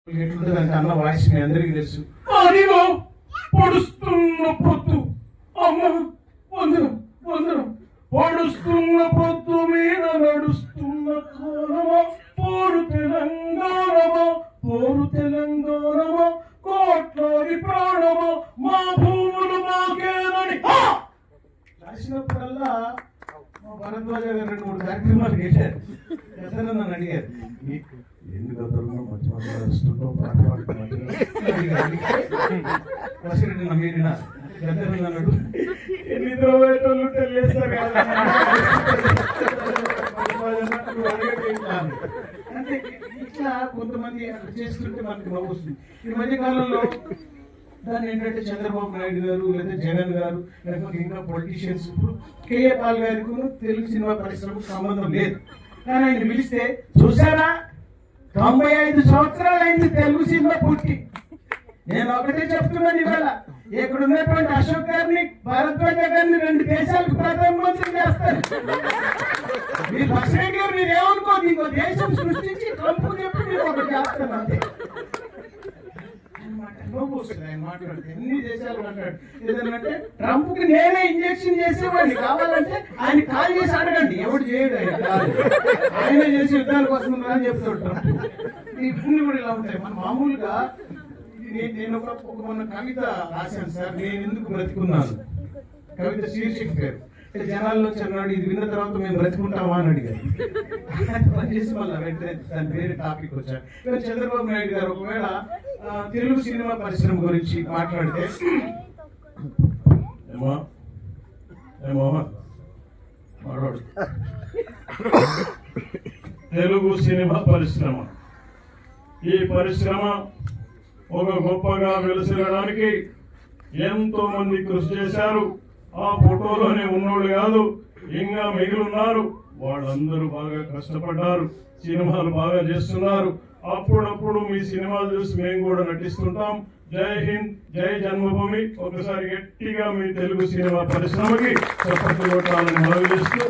ఎట్లుంటుందంటే అన్న వాయిస్ మీ అందరికీ తెలుసు. అదిగో పొడుస్తున్న పొత్తు, అమ్మ వందనం వందనం, పొడుస్తున్న పొత్తు మీద నడుస్తున్న కాలమా, పోరు తెలంగాణమా, పోరు తెలంగాణమా, కోట్లాది ప్రాణమా, మా భూములు మాకేనని రాసినప్పుడల్లా మా భరద్వాజ గారు 2-3 కార్యక్రమాలు చేశారు. ఎట్లా నన్ను అడిగారు, ఎందుకు మంచి మాట్లాడుతుంటావు పాట పాడుతున్నట్టు నమ్మేనా అన్నాడు. ఎన్ని ద్రోవేటోళ్ళు తెలియస్తారు అంటే ఇట్లా కొంతమంది అట్లా చేస్తుంటే మనకి నవ్వుస్తుంది. ఈ మధ్య కాలంలో దాన్ని ఏంటంటే చంద్రబాబు నాయుడు గారు లేదా జగన్ గారు లేకపోతే ఇంకా పొలిటీషియన్స్, ఇప్పుడు కేఏ పాల్ గారికి తెలుగు సినిమా పరిశ్రమకు సంబంధం లేదు, కానీ ఆయన పిలిస్తే చూసారా 95 సంవత్సరాలైంది తెలుగు సినిమా పుట్టి. నేను ఒకటే చెప్తున్నాను, ఇవాళ ఇక్కడ ఉన్నటువంటి అశోక్ గారిని, భారద్వాజ గారిని 2 దేశాలకు ప్రధానమంత్రి చేస్తారు. మీరు బస్రెడ్డి గారు మీరు ఏమనుకోదు, ఇంకో దేశం సృష్టించి ట్రంప్ చెప్పి మీరు ఒకటి చేస్తారు అంతే. ఆయన మాట్లాడితే ఎన్ని దేశాలు అంటాడు. ఏదంటే ట్రంప్ కి నేనే ఇంజక్షన్ చేసేవాడిని, కావాలంటే ఆయన కాల్ చేసి అడగండి, ఎవడు చేయడు, ఆయన చేసి యుద్ధానికి వస్తున్నా అని చెప్తాడు ట్రంప్. ఇవన్నీ కూడా ఇలా ఉంటాయి. మన మామూలుగా నేను ఒక మొన్న కవిత రాశాను సార్, నేను ఎందుకు బ్రతికున్నాను. కవిత శీర్షిక పేరు జనాల్లో అన్నాడు, ఇది విన్న తర్వాత మేము బ్రతుకుంటామా అని అడిగారు. పనిచేసి మళ్ళీ వెంటనే దాని వేరే టాపిక్ వచ్చారు. చంద్రబాబు నాయుడు గారు ఒకవేళ తెలుగు సినిమా పరిశ్రమ గురించి మాట్లాడితే, తెలుగు సినిమా పరిశ్రమ, ఈ పరిశ్రమ ఒక గొప్పగా వెలుసిరడానికి ఎంతో మంది కృషి చేశారు. ఆ ఫోటోలోనే ఉన్నోళ్ళు కాదు, ఇంకా మిగిలిన్నారు. వాళ్ళందరూ బాగా కష్టపడ్డారు, సినిమాలు బాగా చేస్తున్నారు. అప్పుడప్పుడు మీ సినిమాలు చూసి మేము కూడా నటిస్తుంటాం. జై హింద్, జై జన్మభూమి. ఒకసారి గట్టిగా మీ తెలుగు సినిమా పరిశ్రమకి చప్పట్లు కొట్టాలని మనవి చేస్తూ